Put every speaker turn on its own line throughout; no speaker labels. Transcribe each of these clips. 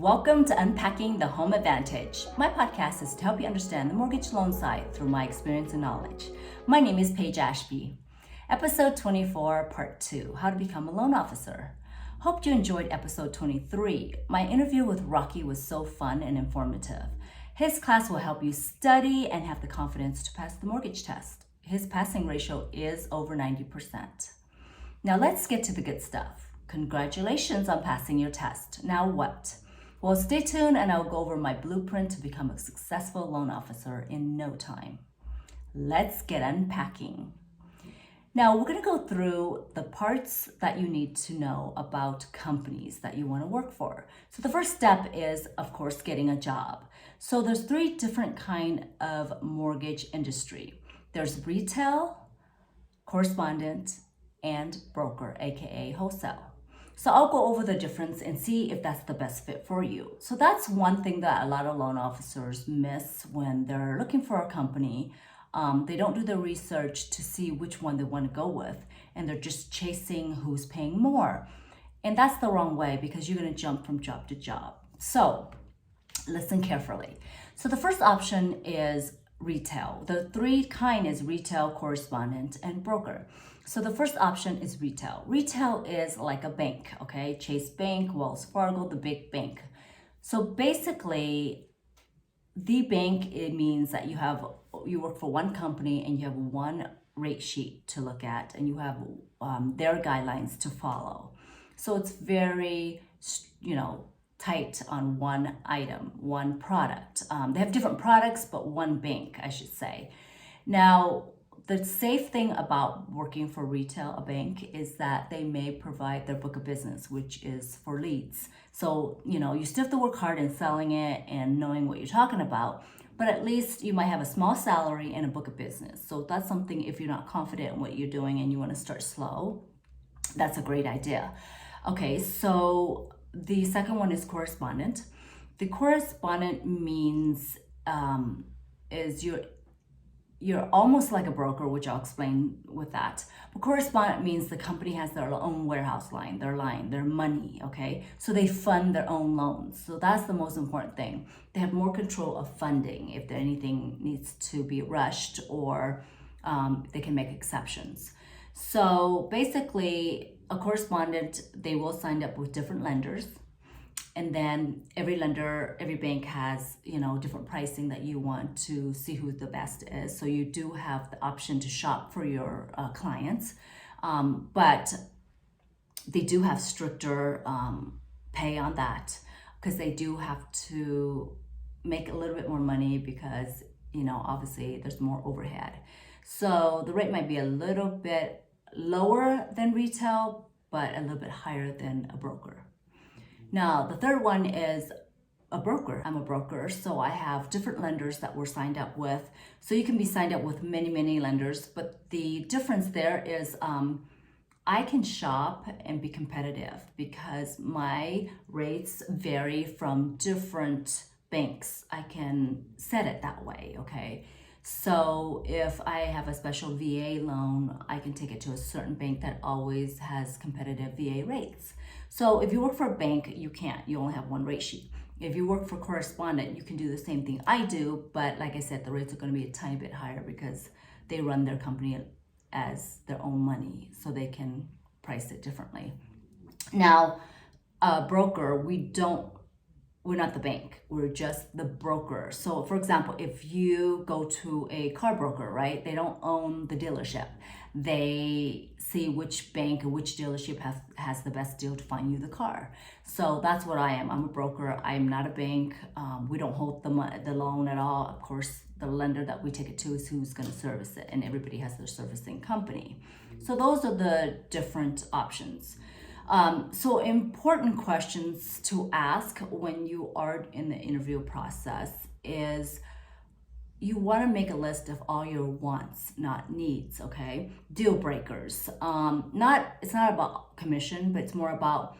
Welcome to Unpacking the Home Advantage. My podcast is to help you understand the mortgage loan side through my experience and knowledge. My name is Paige Ashby. Episode 24, Part 2, How to Become a Loan Officer. Hope you enjoyed episode 23. My interview with Rocky was so fun and informative. His class will help you study and have the confidence to pass the mortgage test. His passing ratio is over 90%. Now let's get to the good stuff. Congratulations on passing your test. Now what? Well, stay tuned and I'll go over my blueprint to become a successful loan officer in no time. Let's get unpacking. Now, we're going to go through the parts that you need to know about companies that you want to work for. So the first step is, of course, getting a job. So there's three different kind of mortgage industry. There's retail, correspondent, and broker, aka wholesale. So I'll go over the difference and see if that's the best fit for you. So that's one thing that a lot of loan officers miss when they're looking for a company. They don't do the research to see which one they want to go with, and they're just chasing who's paying more. And that's the wrong way because you're going to jump from job to job. So listen carefully. So the first option is retail. The three kind is retail, correspondent, and broker. So the first option is retail. Retail is like a bank, okay? Chase Bank, Wells Fargo, the big bank. So basically, the bank, it means that you work for one company and you have one rate sheet to look at and you have their guidelines to follow. So it's very, tight on one item, one product. They have different products, but one bank, I should say. Now, the safe thing about working for retail, a bank, is that they may provide their book of business, which is for leads. So, you still have to work hard in selling it and knowing what you're talking about, but at least you might have a small salary and a book of business. So that's something, if you're not confident in what you're doing and you want to start slow, that's a great idea. Okay, so the second one is correspondent. The correspondent means is you're almost like a broker, which I'll explain with that. But correspondent means the company has their own warehouse line, their money, okay? So they fund their own loans. So that's the most important thing. They have more control of funding if anything needs to be rushed, or they can make exceptions. So basically, a correspondent, they will sign up with different lenders. And then every bank has, different pricing that you want to see who the best is. So you do have the option to shop for your clients, but they do have stricter pay on that because they do have to make a little bit more money because, obviously there's more overhead. So the rate might be a little bit lower than retail, but a little bit higher than a broker. Now, the third one is a broker. I'm a broker, so I have different lenders that we're signed up with. So you can be signed up with many, many lenders, but the difference there is I can shop and be competitive because my rates vary from different banks. I can set it that way, okay? So if I have a special VA loan, I can take it to a certain bank that always has competitive VA rates. So if you work for a bank, you can't. You only have one rate sheet. If you work for correspondent, you can do the same thing I do, but like I said, the rates are going to be a tiny bit higher because they run their company as their own money, so they can price it differently. Now, a broker, we're not the bank, we're just the broker. So for example, if you go to a car broker, right, they don't own the dealership. They see which bank or which dealership has the best deal to find you the car. So that's what I am. I'm a broker. I'm not a bank. We don't hold the loan at all. Of course, the lender that we take it to is who's going to service it, and everybody has their servicing company. So those are the different options. So important questions to ask when you are in the interview process is you want to make a list of all your wants, not needs, okay? Deal breakers. It's not about commission, but it's more about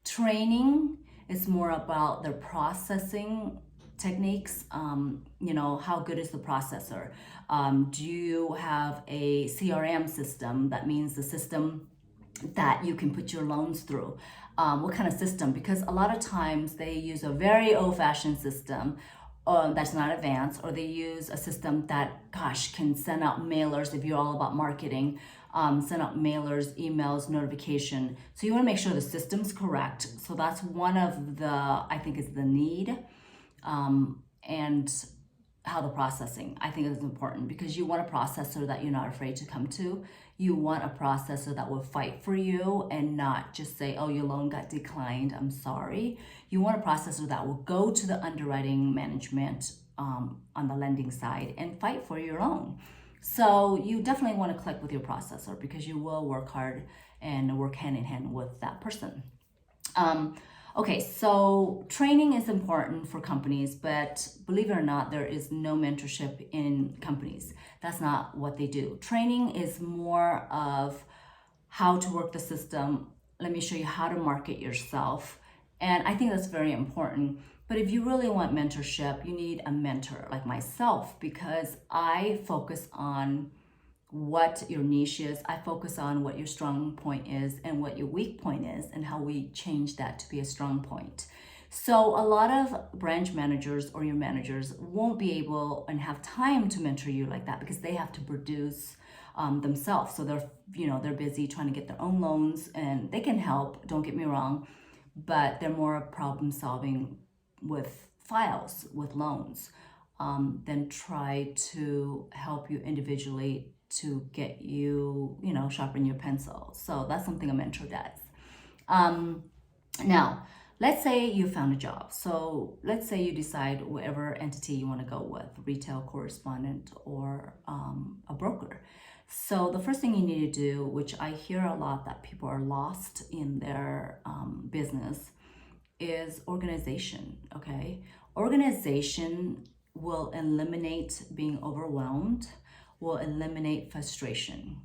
training. It's more about their processing techniques. How good is the processor? Do you have a CRM system? That means the system that you can put your loans through. What kind of system? Because a lot of times they use a very old-fashioned system that's not advanced, or they use a system that, gosh, can send out mailers if you're all about marketing, send out mailers, emails, notification. So you want to make sure the system's correct. So that's one of the, I think, is the need. And how the processing, I think, is important, because you want a processor that you're not afraid to come to. You want a processor that will fight for you and not just say, oh, your loan got declined, I'm sorry. You want a processor that will go to the underwriting management on the lending side and fight for your loan. So you definitely want to click with your processor, because you will work hard and work hand in hand with that person. Okay, so training is important for companies, but believe it or not, there is no mentorship in companies. That's not what they do. Training is more of how to work the system. Let me show you how to market yourself. And I think that's very important. But if you really want mentorship, you need a mentor like myself, because I focus on what your niche is. I focus on what your strong point is and what your weak point is, and how we change that to be a strong point. So a lot of branch managers or your managers won't be able and have time to mentor you like that, because they have to produce themselves. So they're busy trying to get their own loans, and they can help, don't get me wrong, but they're more problem solving with files, with loans, than try to help you individually to get you, sharpen your pencil. So that's something a mentor does. Now, let's say you found a job. So let's say you decide whatever entity you want to go with, retail, correspondent, or a broker. So the first thing you need to do, which I hear a lot that people are lost in their business, is organization, okay? Organization will eliminate being overwhelmed, will eliminate frustration.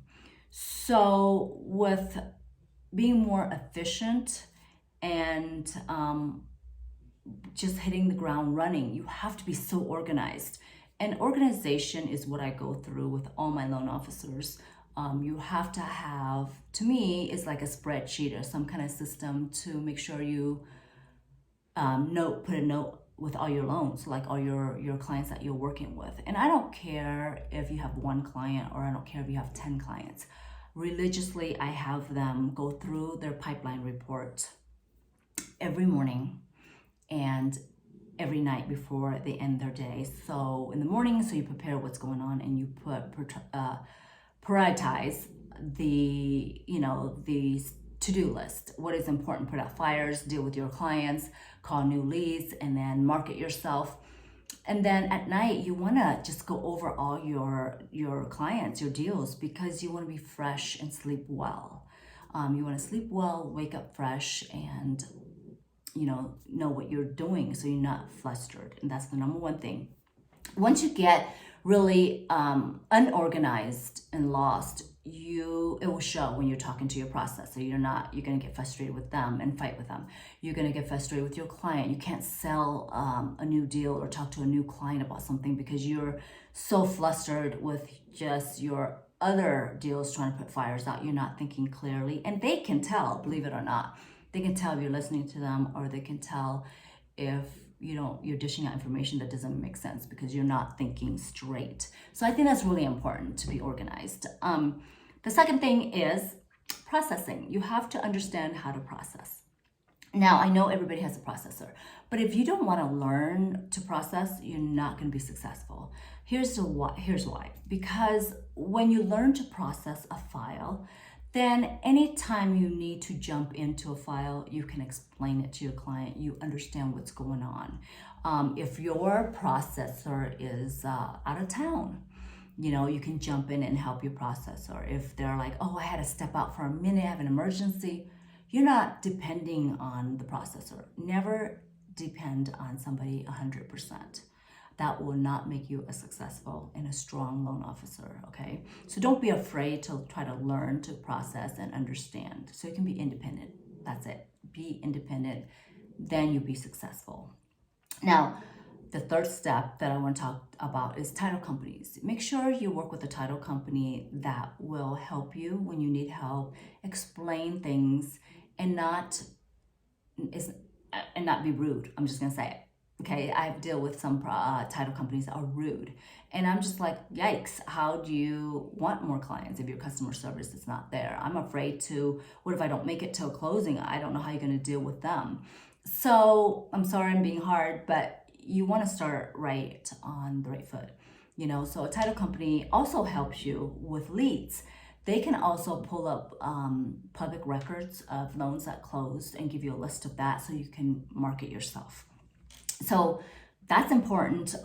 So with being more efficient and just hitting the ground running, you have to be so organized. And organization is what I go through with all my loan officers. You have to have, to me, it's like a spreadsheet or some kind of system to make sure you put a note with all your loans, like all your clients that you're working with. And I don't care if you have one client, or I don't care if you have 10 clients. Religiously, I have them go through their pipeline report every morning and every night before they end their day. So in the morning, so you prepare what's going on, and you prioritize the to-do list. What is important? Put out fires, deal with your clients, call new leads, and then market yourself. And then at night, you want to just go over all your clients, your deals, because you want to be fresh and sleep well. You want to sleep well, wake up fresh, and know what you're doing, so you're not flustered. And that's the number one thing. Once you get really unorganized and lost, it will show when you're talking to your processor. You're going to get frustrated with them and fight with them. You're going to get frustrated with your client. You can't sell a new deal or talk to a new client about something, because you're so flustered with just your other deals trying to put fires out. You're not thinking clearly, and they can tell, believe it or not. They can tell if you're listening to them, or they can tell if you're dishing out information that doesn't make sense, because you're not thinking straight. So I think that's really important, to be organized. The second thing is processing. You have to understand how to process. Now, I know everybody has a processor, but if you don't want to learn to process, you're not going to be successful. Here's why. Because when you learn to process a file, then anytime you need to jump into a file, you can explain it to your client. You understand what's going on. If your processor is out of town, you can jump in and help your processor. If they're like, oh, I had to step out for a minute, I have an emergency, you're not depending on the processor. Never depend on somebody 100%. That will not make you a successful and a strong loan officer, okay? So don't be afraid to try to learn to process and understand, so you can be independent. That's it. Be independent, then you'll be successful. Now, The third step that I want to talk about is title companies. Make sure you work with a title company that will help you when you need help, explain things, and not be rude. I'm just gonna say it. Okay, I deal with some title companies that are rude, and I'm just like, yikes! How do you want more clients if your customer service is not there? I'm afraid to. What if I don't make it to a closing? I don't know how you're gonna deal with them. So I'm sorry I'm being hard, but you want to start right on the right foot. So a title company also helps you with leads. They can also pull up public records of loans that closed and give you a list of that so you can market yourself. So that's important.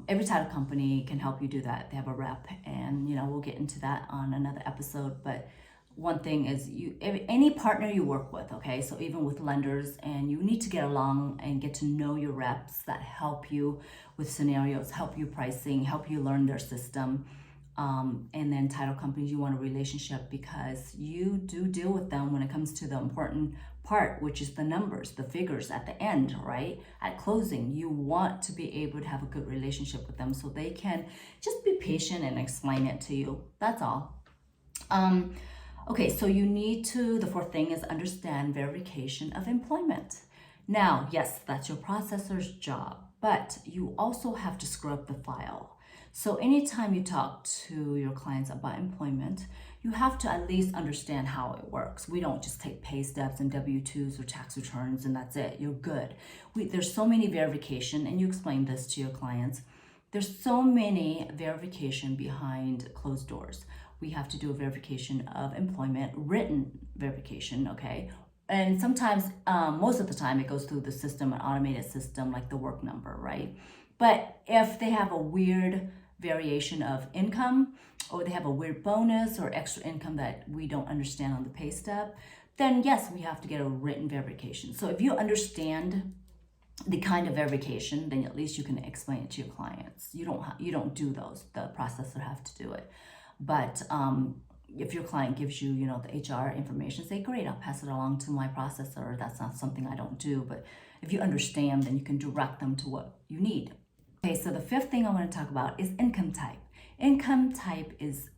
Every title company can help you do that. They have a rep, and we'll get into that on another episode. But one thing is, any partner you work with, okay, so even with lenders, and you need to get along and get to know your reps that help you with scenarios, help you pricing, help you learn their system. And then title companies, you want a relationship because you do deal with them when it comes to the important part, which is the numbers, the figures at the end, right? At closing, you want to be able to have a good relationship with them so they can just be patient and explain it to you. That's all. Okay, so the fourth thing is understand verification of employment. Now, yes, that's your processor's job, but you also have to scrub the file. So anytime you talk to your clients about employment, you have to at least understand how it works. We don't just take pay stubs and W-2s or tax returns and that's it, you're good. There's so many verification, and you explain this to your clients. There's so many verification behind closed doors. We have to do a verification of employment, written verification, okay? And sometimes, most of the time, it goes through the system, an automated system like the work number, right? But if they have a weird variation of income, or they have a weird bonus or extra income that we don't understand on the pay stub, then yes, we have to get a written verification. So if you understand the kind of verification, then at least you can explain it to your clients. You don't do those. The processor have to do it. But if your client gives you, the HR information, say, great, I'll pass it along to my processor. That's not something I don't do. But if you understand, then you can direct them to what you need. Okay, so the fifth thing I want to talk about is income type. Income type is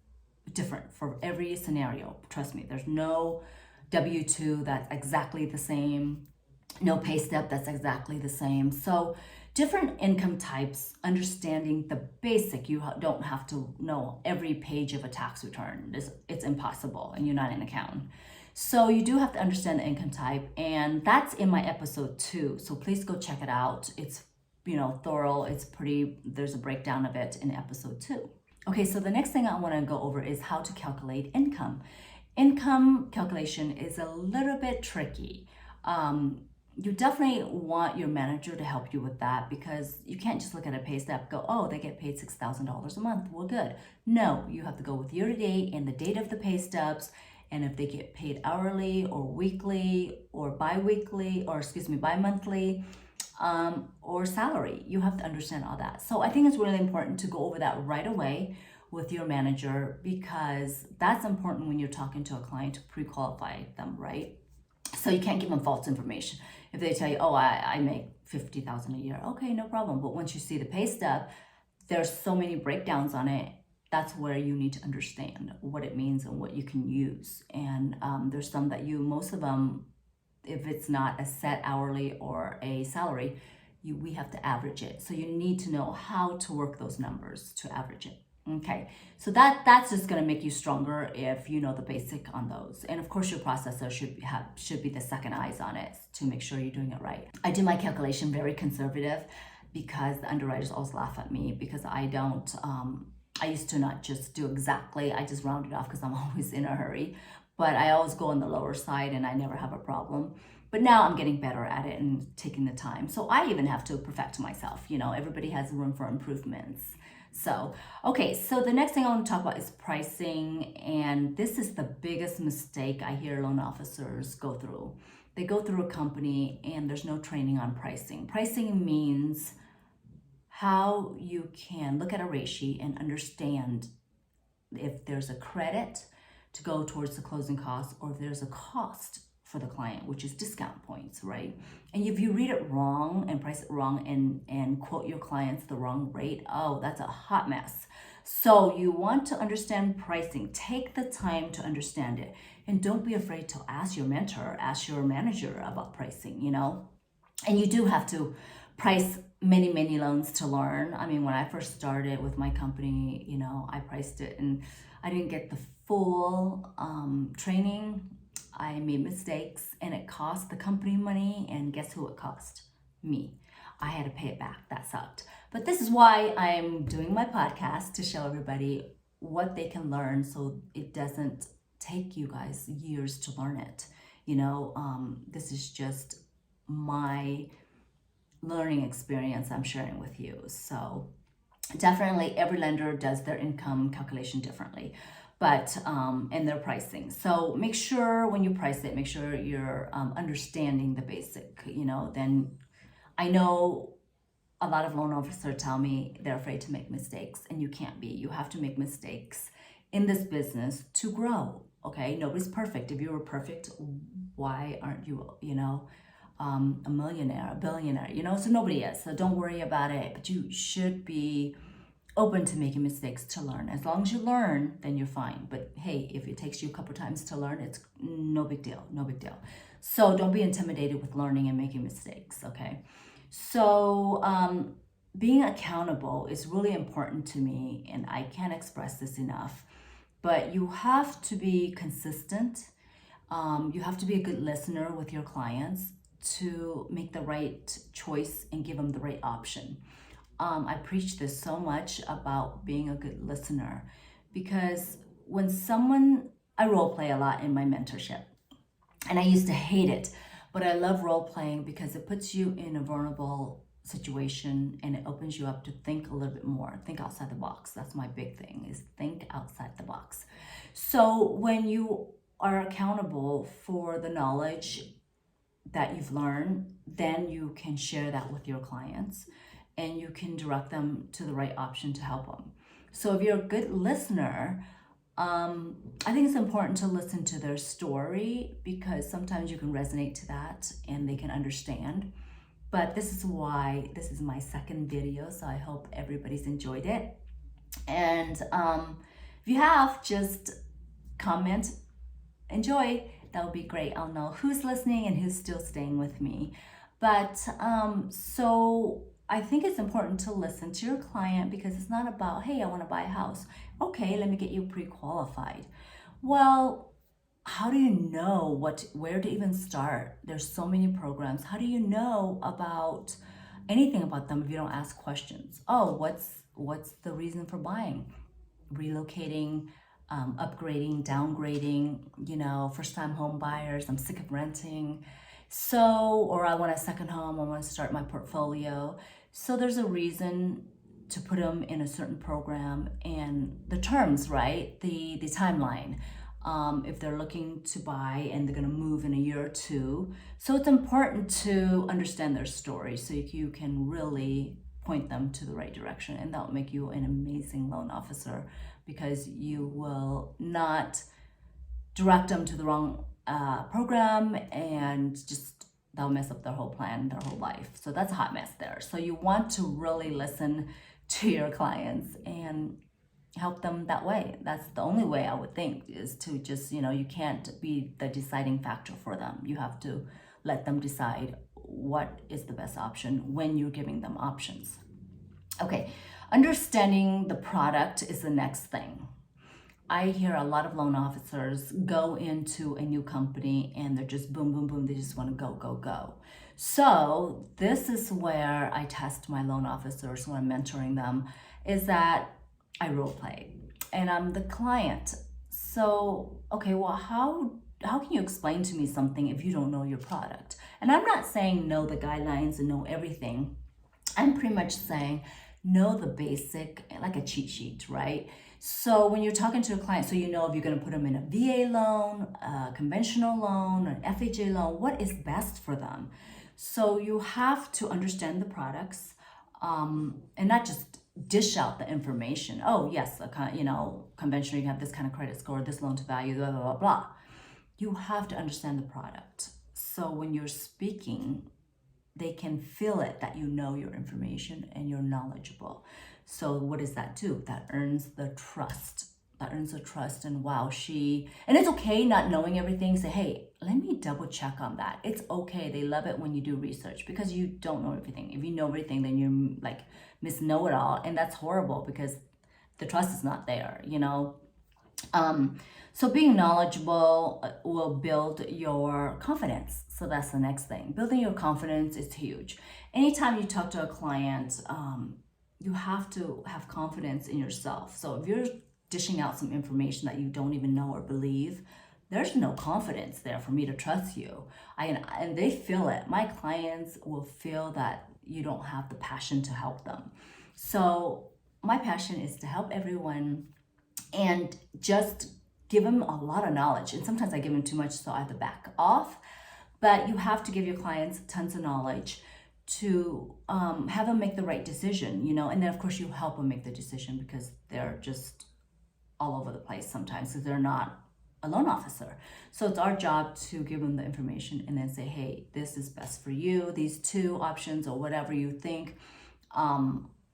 different for every scenario. Trust me, there's no W-2 that's exactly the same, no pay stub that's exactly the same. So different income types, understanding the basic, you don't have to know every page of a tax return. It's impossible, and you're not an accountant. So you do have to understand the income type, and that's in my episode 2. So please go check it out. It's thorough. There's a breakdown of it in episode 2. Okay, so the next thing I want to go over is how to calculate income. Income calculation is a little bit tricky. You definitely want your manager to help you with that, because you can't just look at a pay stub, go, oh, they get paid $6,000 a month, we're good. No, you have to go with year to date and the date of the pay stubs, and if they get paid hourly or weekly or bi-monthly, or salary. You have to understand all that. So I think it's really important to go over that right away with your manager, because that's important when you're talking to a client to pre-qualify them, right? So you can't give them false information. If they tell you, oh, I make $50,000 a year, okay, no problem. But once you see the pay stub, there's so many breakdowns on it. That's where you need to understand what it means and what you can use. And there's some that most of them, if it's not a set hourly or a salary, we have to average it. So you need to know how to work those numbers to average it. Okay, so that's just going to make you stronger if you know the basic on those. And of course, your processor should be the second eyes on it to make sure you're doing it right. I do my calculation very conservative, because the underwriters always laugh at me because I don't. I used to not just do exactly. I just round it off because I'm always in a hurry. But I always go on the lower side, and I never have a problem. But now I'm getting better at it and taking the time. So I even have to perfect myself. Everybody has room for improvements. So, okay, so the next thing I want to talk about is pricing. And this is the biggest mistake I hear loan officers go through. They go through a company and there's no training on pricing. Pricing means how you can look at a ratio and understand if there's a credit to go towards the closing costs, or if there's a cost for the client, which is discount points, right? And if you read it wrong and price it wrong and quote your clients the wrong rate, oh, that's a hot mess. So you want to understand pricing. Take the time to understand it. And don't be afraid to ask your mentor, ask your manager about pricing, And you do have to price many loans to learn. I mean, when I first started with my company, I priced it and I didn't get the full training. I made mistakes and it cost the company money, and guess who it cost? Me. I had to pay it back. That sucked. But this is why I'm doing my podcast, to show everybody what they can learn so it doesn't take you guys years to learn it. This is just my learning experience I'm sharing with you. So definitely every lender does their income calculation differently, but and their pricing. So make sure when you price it, make sure you're understanding the basic, then I know a lot of loan officers tell me they're afraid to make mistakes, and you can't be. You have to make mistakes in this business to grow, okay? Nobody's perfect. If you were perfect, why aren't you, a millionaire, a billionaire, so nobody is. So don't worry about it, but you should be open to making mistakes to learn. As long as you learn, then you're fine. But hey, if it takes you a couple times to learn, it's no big deal, no big deal. So don't be intimidated with learning and making mistakes, okay? So being accountable is really important to me, and I can't express this enough, but you have to be consistent. You have to be a good listener with your clients to make the right choice and give them the right option. I preach this so much about being a good listener, because when I role play a lot in my mentorship, and I used to hate it, but I love role playing because it puts you in a vulnerable situation and it opens you up to think a little bit more, think outside the box. That's my big thing, is think outside the box. So when you are accountable for the knowledge that you've learned, then you can share that with your clients and you can direct them to the right option to help them. So if you're a good listener, I think it's important to listen to their story, because sometimes you can resonate to that and they can understand. But this is why this is my second video, so I hope everybody's enjoyed it. And if you have, just comment, enjoy. That would be great. I'll know who's listening and who's still staying with me. But so I think it's important to listen to your client, because it's not about, hey, I want to buy a house. Okay, let me get you pre-qualified. Well, how do you know where to even start? There's so many programs. How do you know about anything about them if you don't ask questions? Oh, what's the reason for buying? Relocating, upgrading, downgrading, first-time home buyers, I'm sick of renting. Or I want a second home, I want to start my portfolio. So there's a reason to put them in a certain program, and the terms, right? The timeline. If they're looking to buy and they're going to move in a year or two. So it's important to understand their story so you can really point them to the right direction, and that'll make you an amazing loan officer, because you will not direct them to the wrong program and just that'll mess up their whole plan, their whole life. So that's a hot mess there. So you want to really listen to your clients and help them that way. That's the only way, I would think, is to just, you can't be the deciding factor for them. You have to let them decide what is the best option when you're giving them options. Okay, understanding the product is the next thing. I hear a lot of loan officers go into a new company and they're just boom, boom, boom. They just want to go. So this is where I test my loan officers when I'm mentoring them, is that I role play and I'm the client. So, okay, well, how can you explain to me something if you don't know your product? And I'm not saying know the guidelines and know everything. I'm pretty much saying know the basic, like a cheat sheet, right? So when you're talking to a client, so you know if you're going to put them in a VA loan, a conventional loan, an FHA loan, what is best for them. So you have to understand the products and not just dish out the information. Oh, yes, conventional, you have this kind of credit score, this loan to value, blah, blah, blah, blah. you have to understand the product. So when you're speaking, they can feel it that you know your information and you're knowledgeable. So what does that do? That earns the trust. That earns the trust, and wow, and it's okay not knowing everything. Say, hey, let me double check on that. It's okay. They love it when you do research because you don't know everything. If you know everything, then you're like Miss Know-It-All, and that's horrible because the trust is not there, you know? So being knowledgeable will build your confidence. So that's the next thing. Building your confidence is huge. Anytime you talk to a client, you have to have confidence in yourself. So if you're dishing out some information that you don't even know or believe, there's no confidence there for me to trust you. And they feel it. My clients will feel that you don't have the passion to help them. So my passion is to help everyone and just give them a lot of knowledge. And sometimes I give them too much, so I have to back off. But you have to give your clients tons of knowledge to have them make the right decision, you know. And then of course you help them make the decision because they're just all over the place sometimes because they're not a loan officer. So it's our job to give them the information and then say, hey, this is best for you, these two options or whatever you think.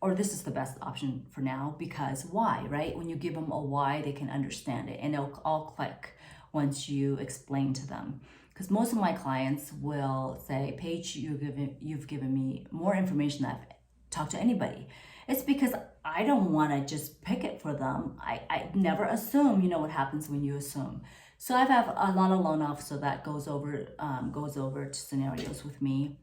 Or this is the best option for now because why, right? When you give them a why, they can understand it and it'll all click once you explain to them. Because most of my clients will say, Paige, you've given me more information than I've talked to anybody. It's because I don't want to just pick it for them. I never assume, you know what happens when you assume. So I have a lot of loan officers that goes over to scenarios with me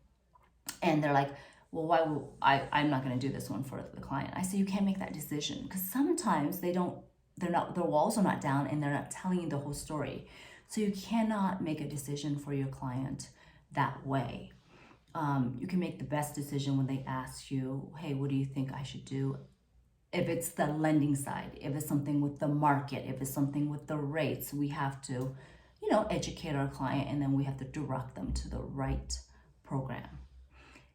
and they're like, well, why will I'm not going to do this one for the client. I say, you can't make that decision because sometimes their walls are not down and they're not telling you the whole story. So you cannot make a decision for your client that way. You can make the best decision when they ask you, hey, what do you think I should do? If it's the lending side, if it's something with the market, if it's something with the rates, we have to, you know, educate our client and then we have to direct them to the right program.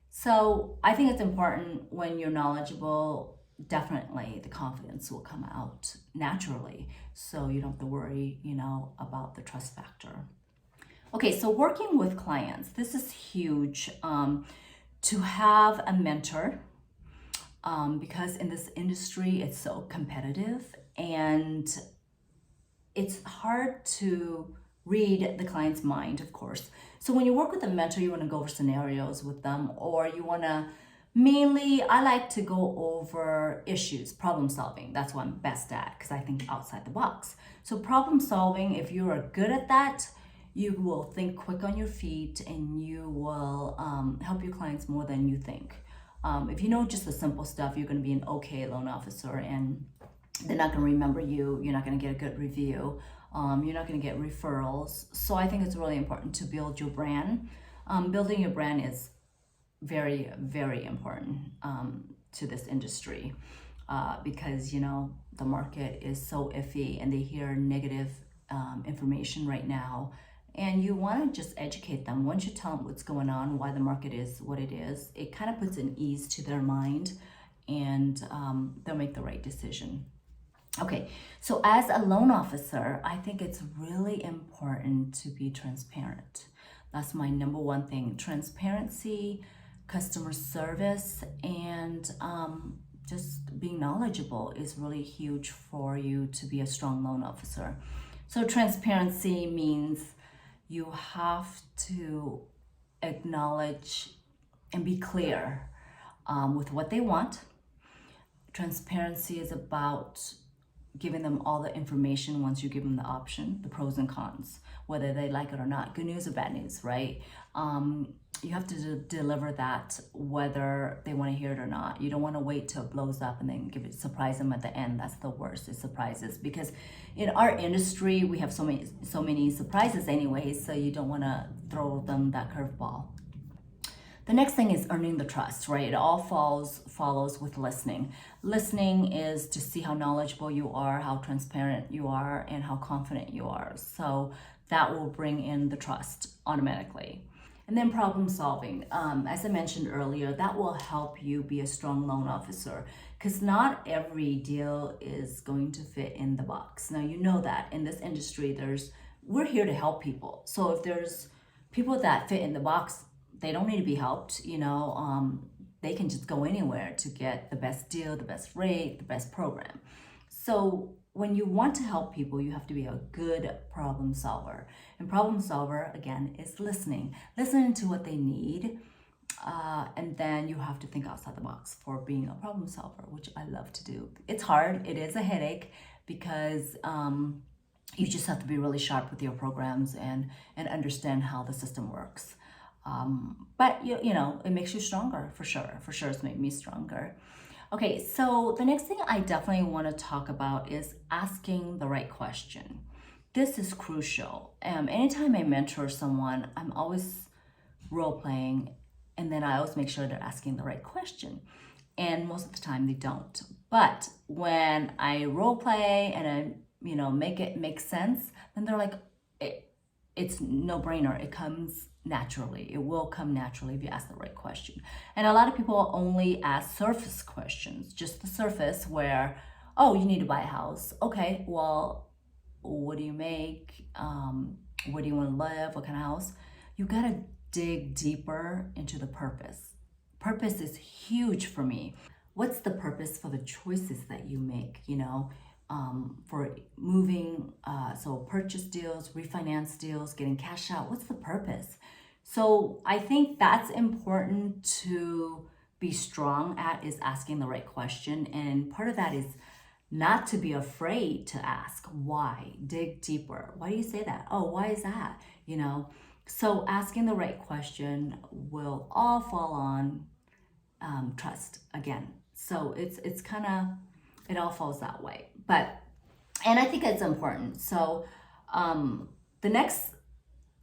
So I think it's important when you're knowledgeable, definitely the confidence will come out naturally. So you don't have to worry, you know, about the trust factor. Okay, so working with clients, this is huge to have a mentor because in this industry, it's so competitive and it's hard to read the client's mind, of course. So when you work with a mentor, you want to go over scenarios with them, or you want to I like to go over issues, problem solving. That's what I'm best at because I think outside the box. So problem solving, if you are good at that, you will think quick on your feet and you will help your clients more than you think. If you know just the simple stuff, you're going to be an okay loan officer and they're not going to remember you. You're not going to get a good review. You're not going to get referrals. So I think it's really important to build your brand. Building your brand is very, very important to this industry because, you know, the market is so iffy and they hear negative information right now. And you want to just educate them. Once you tell them what's going on, why the market is what it is, it kind of puts an ease to their mind and they'll make the right decision. Okay, so as a loan officer, I think it's really important to be transparent. That's my number one thing. Transparency, customer service, and just being knowledgeable is really huge for you to be a strong loan officer. So transparency means you have to acknowledge and be clear with what they want. Transparency is about giving them all the information once you give them the option, the pros and cons, whether they like it or not, good news or bad news, right? You have to deliver that whether they want to hear it or not. You don't want to wait till it blows up and then surprise them at the end. That's the worst, is surprises, because in our industry we have so many surprises anyways, so you don't want to throw them that curveball. The next thing is earning the trust, right? It all follows with listening. Listening is to see how knowledgeable you are, how transparent you are, and how confident you are. So that will bring in the trust automatically. And then problem solving. As I mentioned earlier, that will help you be a strong loan officer because not every deal is going to fit in the box. Now, you know that in this industry, there's we're here to help people. So if there's people that fit in the box, they don't need to be helped, they can just go anywhere to get the best deal, the best rate, the best program. So when you want to help people, you have to be a good problem solver. And problem solver, again, is listening to what they need. And then you have to think outside the box for being a problem solver, which I love to do. It's hard, it is a headache, because you just have to be really sharp with your programs and understand how the system works. But it makes you stronger, for sure. For sure, it's made me stronger. Okay, so the next thing I definitely want to talk about is asking the right question. This is crucial. Anytime I mentor someone, I'm always role playing, and then I always make sure they're asking the right question. And most of the time they don't. But when I role play and I make it make sense, then they're like, it's no brainer. It comes naturally. It will come naturally if you ask the right question. And a lot of people only ask surface questions, just the surface, where, oh, you need to buy a house. Okay, well, what do you make? Where do you want to live? What kind of house? You gotta dig deeper into the purpose. Purpose is huge for me. What's the purpose for the choices that you make, for moving, so purchase deals, refinance deals, getting cash out? What's the purpose? So I think that's important to be strong at, is asking the right question. And part of that is not to be afraid to ask why. Dig deeper. Why do you say that? Oh, why is that? So asking the right question will all fall on trust again. So it's kind of, it all falls that way. And I think it's important. So the next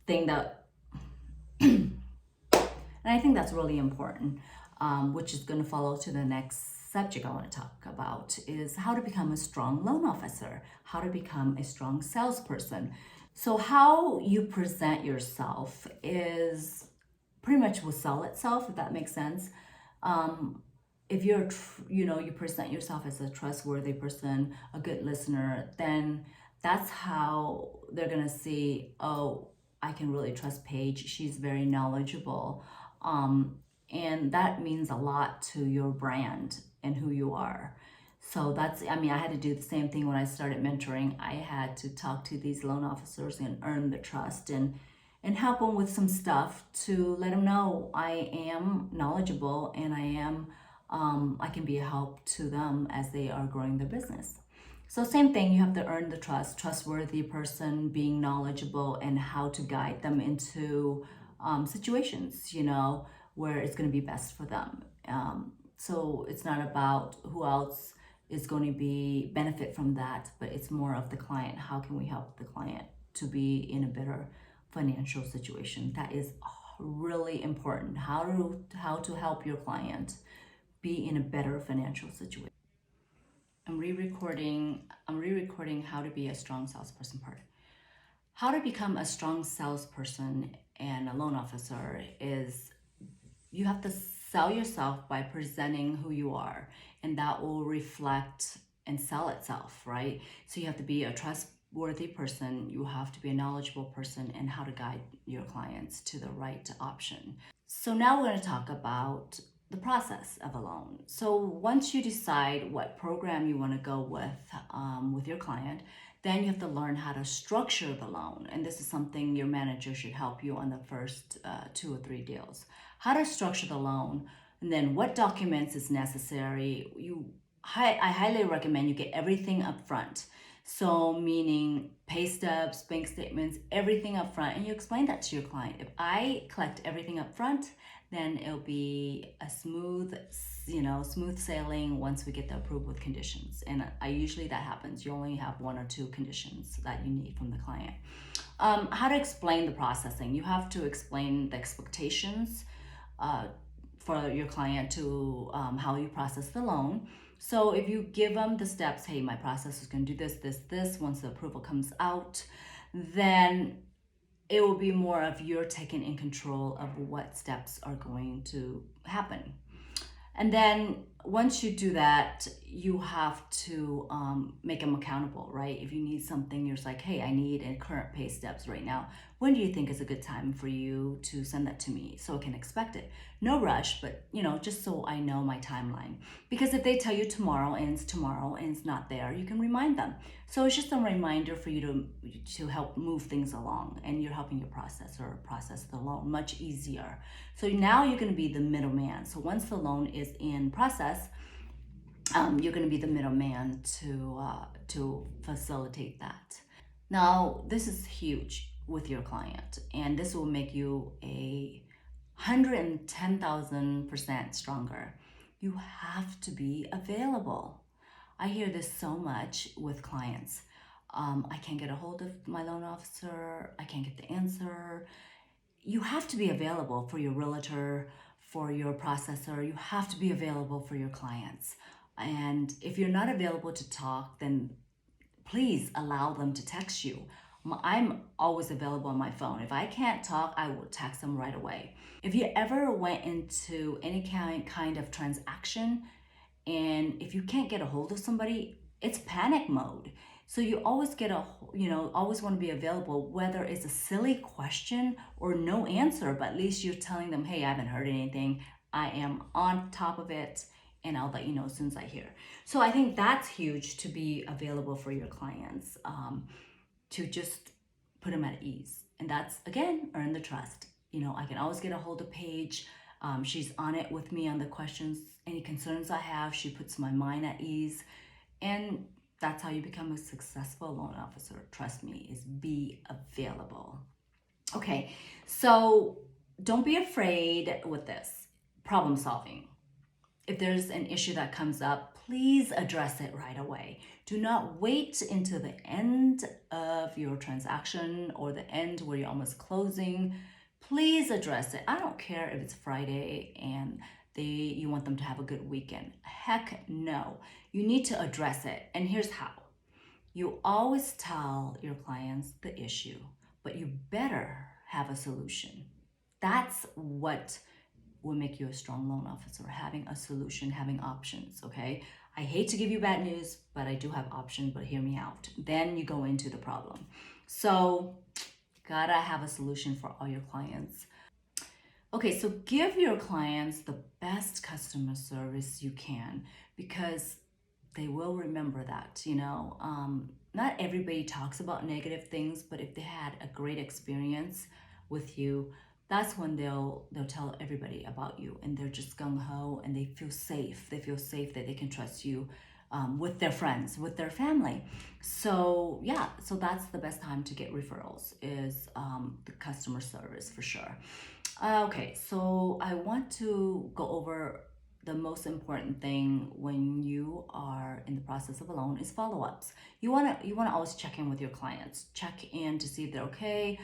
thing that, and I think that's really important, which is going to follow to the next subject I want to talk about, is how to become a strong loan officer, how to become a strong salesperson. So how you present yourself is pretty much will sell itself, if that makes sense. If you're, you present yourself as a trustworthy person, a good listener, then that's how they're gonna see, oh, I can really trust Paige. She's very knowledgeable. And that means a lot to your brand and who you are. So I had to do the same thing when I started mentoring. I had to talk to these loan officers and earn the trust and help them with some stuff to let them know I am knowledgeable and I can be a help to them as they are growing their business. So same thing, you have to earn the trust, trustworthy person, being knowledgeable, and how to guide them into situations, where it's going to be best for them. So it's not about who else is going to be benefit from that, but it's more of the client. How can we help the client to be in a better financial situation? That is really important. How to help your client be in a better financial situation. I'm re-recording how to be a strong salesperson part. How to become a strong salesperson and a loan officer is, you have to sell yourself by presenting who you are, and that will reflect and sell itself, right? So you have to be a trustworthy person, you have to be a knowledgeable person, and how to guide your clients to the right option. So now we're going to talk about the process of a loan. So once you decide what program you want to go with your client, then you have to learn how to structure the loan. And this is something your manager should help you on the first 2 or 3 deals. How to structure the loan, and then what documents is necessary. I highly recommend you get everything up front. So meaning pay stubs, bank statements, everything up front, and you explain that to your client. If I collect everything up front, then it'll be a smooth sailing once we get the approval with conditions. And usually that happens. You only have 1 or 2 conditions that you need from the client. How to explain the processing. You have to explain the expectations for your client to how you process the loan. So if you give them the steps, hey, my process is going to do this, once the approval comes out, then it will be more of you're taking in control of what steps are going to happen. And then once you do that, you have to make them accountable, right? If you need something, you're just like, hey, I need a current pay stubs right now. When do you think is a good time for you to send that to me so I can expect it? No rush, but just so I know my timeline. Because if they tell you tomorrow and it's not there, you can remind them. So it's just a reminder for you to help move things along, and you're helping your processor process the loan much easier. So now you're going to be the middleman. So once the loan is in process, you're going to be the middleman to facilitate that. Now, this is huge with your client, and this will make you 110,000% stronger. You have to be available. I hear this so much with clients. I can't get a hold of my loan officer. I can't get the answer. You have to be available for your realtor, for your processor. You have to be available for your clients. And if you're not available to talk, then please allow them to text you. I'm always available on my phone. If I can't talk, I will text them right away. If you ever went into any kind of transaction, and if you can't get a hold of somebody, it's panic mode. So you always always want to be available, whether it's a silly question or no answer, but at least you're telling them, hey, I haven't heard anything. I am on top of it, and I'll let you know as soon as I hear. So I think that's huge, to be available for your clients, to just put them at ease. And that's, again, earn the trust. I can always get a hold of Paige. She's on it with me on the questions, any concerns I have. She puts my mind at ease. And that's how you become a successful loan officer. Trust me, is be available. Okay, so don't be afraid with this. Problem solving. If there's an issue that comes up, please address it right away. Do not wait until the end of your transaction or the end where you're almost closing. Please address it. I don't care if it's Friday and you want them to have a good weekend. Heck no. You need to address it. And here's how. You always tell your clients the issue, but you better have a solution. That's what will make you a strong loan officer, having a solution, having options, okay? I hate to give you bad news, but I do have options, but hear me out. Then you go into the problem. So, gotta have a solution for all your clients. Okay, so give your clients the best customer service you can, because they will remember that, Not everybody talks about negative things, but if they had a great experience with you, that's when they'll tell everybody about you, and they're just gung-ho, and they feel safe. They feel safe that they can trust you with their friends, with their family. So yeah, so that's the best time to get referrals, is the customer service for sure. Okay, so I want to go over the most important thing when you are in the process of a loan is follow-ups. You wanna always check in with your clients. Check in to see if they're okay.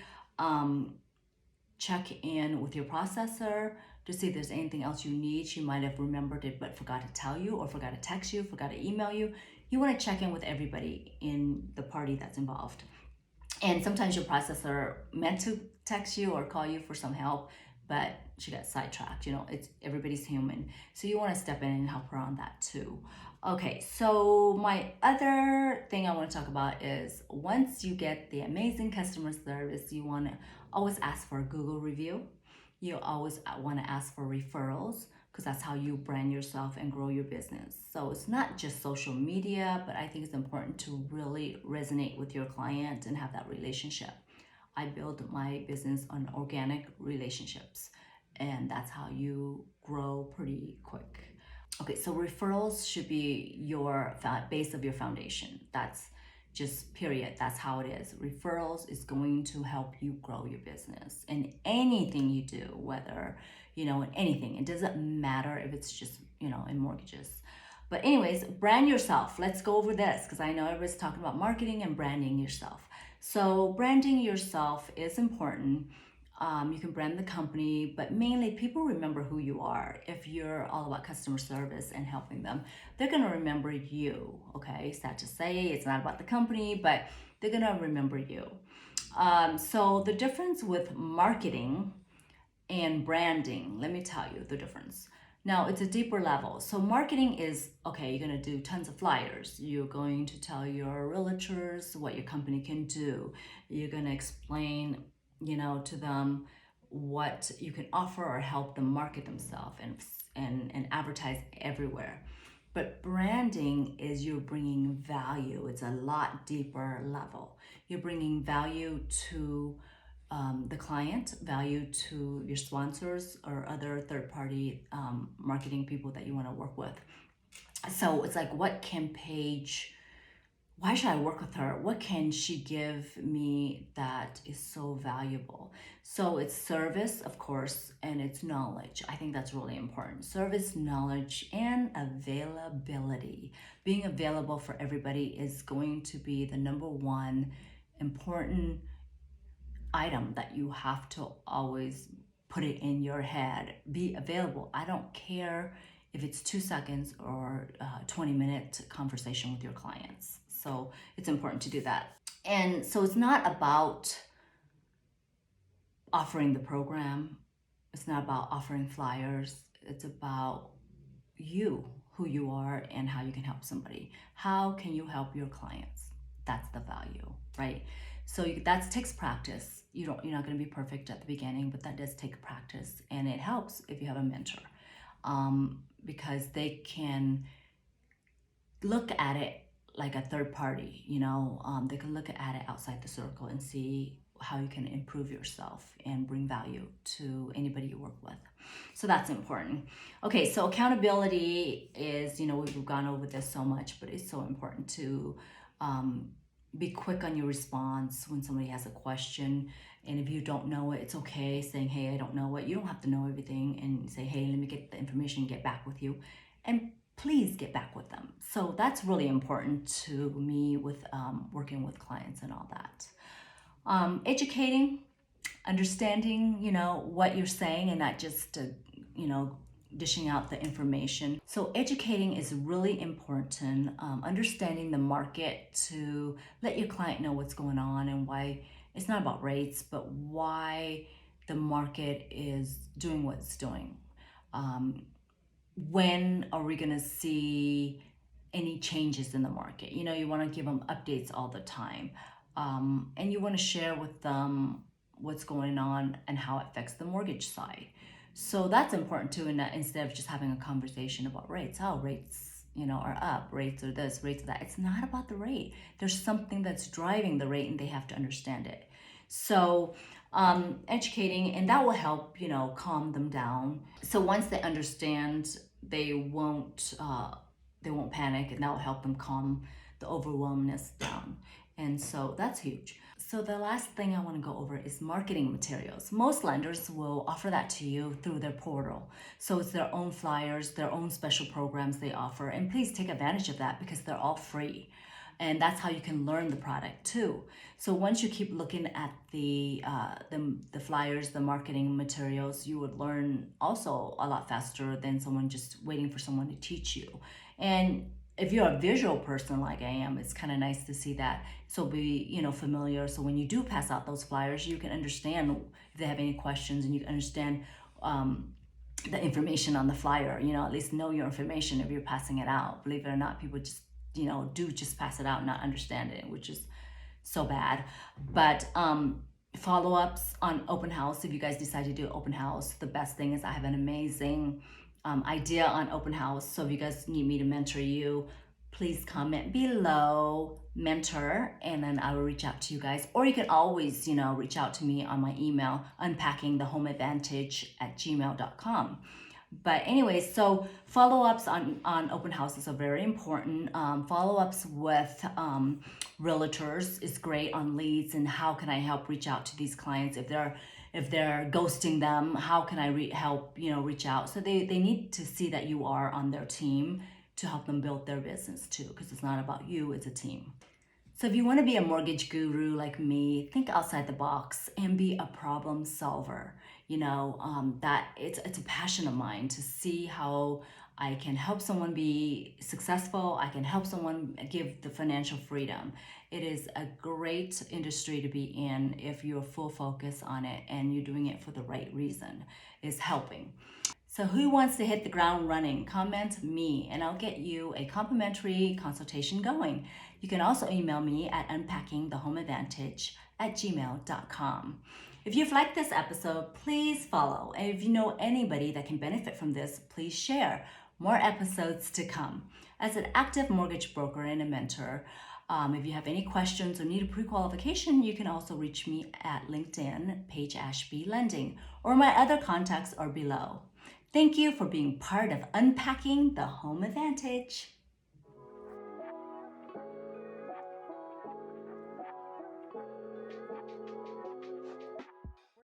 Check in with your processor to see if there's anything else you need. She might have remembered it but forgot to tell you, or forgot to text you, forgot to email you. You want to check in with everybody in the party that's involved. And sometimes your processor meant to text you or call you for some help, but she got sidetracked. It's everybody's human. So you want to step in and help her on that too. Okay, so my other thing I want to talk about is, once you get the amazing customer service, you want to always ask for a Google review. You always want to ask for referrals, because that's how you brand yourself and grow your business. So it's not just social media, but I think it's important to really resonate with your client and have that relationship. I build my business on organic relationships, and that's how you grow pretty quick. Okay, so referrals should be your base of your foundation. That's just period. That's how it is. Referrals is going to help you grow your business in anything you do, whether, in anything. It doesn't matter if it's just, in mortgages. But anyways, brand yourself. Let's go over this, because I know everybody's talking about marketing and branding yourself. So branding yourself is important. You can brand the company, but mainly people remember who you are. If you're all about customer service and helping them, they're going to remember you. Okay, sad to say, it's not about the company, but they're going to remember you. So the difference with marketing and branding, let me tell you the difference. Now it's a deeper level. So marketing is, okay, you're going to do tons of flyers. You're going to tell your realtors what your company can do. You're going to explain, to them what you can offer or help them market themselves and advertise everywhere. But branding is you're bringing value. It's a lot deeper level. You're bringing value to the client, value to your sponsors or other third-party marketing people that you want to work with. So it's like, what can Paige, why should I work with her? What can she give me that is so valuable? So it's service, of course, and it's knowledge. I think that's really important. Service, knowledge, and availability. Being available for everybody is going to be the number one important item that you have to always put it in your head. Be available. I don't care if it's 2 seconds or 20-minute conversation with your clients. So it's important to do that. And so it's not about offering the program. It's not about offering flyers. It's about you, who you are, and how you can help somebody. How can you help your clients? That's the value, right? So that takes practice. You're not going to be perfect at the beginning, but that does take practice, and it helps if you have a mentor, because they can look at it like a third party. They can look at it outside the circle and see how you can improve yourself and bring value to anybody you work with. So that's important. Okay, so accountability is, we've gone over this so much, but it's so important to be quick on your response when somebody has a question. And if you don't know it, it's okay saying, hey, I don't know it. You don't have to know everything, and say, hey, let me get the information and get back with you. And please get back with them. So that's really important to me with working with clients and all that. Educating, understanding, what you're saying, and not just, dishing out the information. So educating is really important. Understanding the market to let your client know what's going on and why it's not about rates, but why the market is doing what it's doing. When are we going to see any changes in the market? You want to give them updates all the time. And you want to share with them what's going on and how it affects the mortgage side. So that's important too, instead of just having a conversation about rates. Oh, rates, are up, rates are this, rates are that. It's not about the rate. There's something that's driving the rate, and they have to understand it. So educating, and that will help, calm them down. So once they understand, they won't panic, and that will help them calm the overwhelmness down. And so that's huge. So the last thing I want to go over is marketing materials. Most lenders will offer that to you through their portal. So it's their own flyers, their own special programs they offer. And please take advantage of that, because they're all free. And that's how you can learn the product too. So once you keep looking at the flyers, the marketing materials, you would learn also a lot faster than someone just waiting for someone to teach you. And if you're a visual person like I am, it's kind of nice to see that. So be, familiar. So when you do pass out those flyers, you can understand if they have any questions, and you can understand the information on the flyer, at least know your information if you're passing it out. Believe it or not, people just, do just pass it out and not understand it, which is so bad. But follow-ups on open house, if you guys decide to do open house, the best thing is I have an amazing idea on open house. So if you guys need me to mentor you, please comment below, mentor, and then I will reach out to you guys. Or you can always, reach out to me on my email, unpackingthehomeadvantage@gmail.com. But anyway, so follow-ups on open houses are very important. Follow-ups with realtors is great on leads, and how can I help reach out to these clients if they're ghosting them. How can I help reach out? So they need to see that you are on their team to help them build their business too, because it's not about you, it's a team. So if you want to be a mortgage guru like me, think outside the box and be a problem solver. That it's a passion of mine to see how I can help someone be successful. I can help someone give the financial freedom. It is a great industry to be in if you're full focus on it and you're doing it for the right reason, is helping. So who wants to hit the ground running? Comment me and I'll get you a complimentary consultation going. You can also email me at unpackingthehomeadvantage@gmail.com. If you've liked this episode, please follow. And if you know anybody that can benefit from this, please share. More episodes to come. As an active mortgage broker and a mentor, if you have any questions or need a pre-qualification, you can also reach me at LinkedIn, Paige Ashby Lending, or my other contacts are below. Thank you for being part of Unpacking the Home Advantage.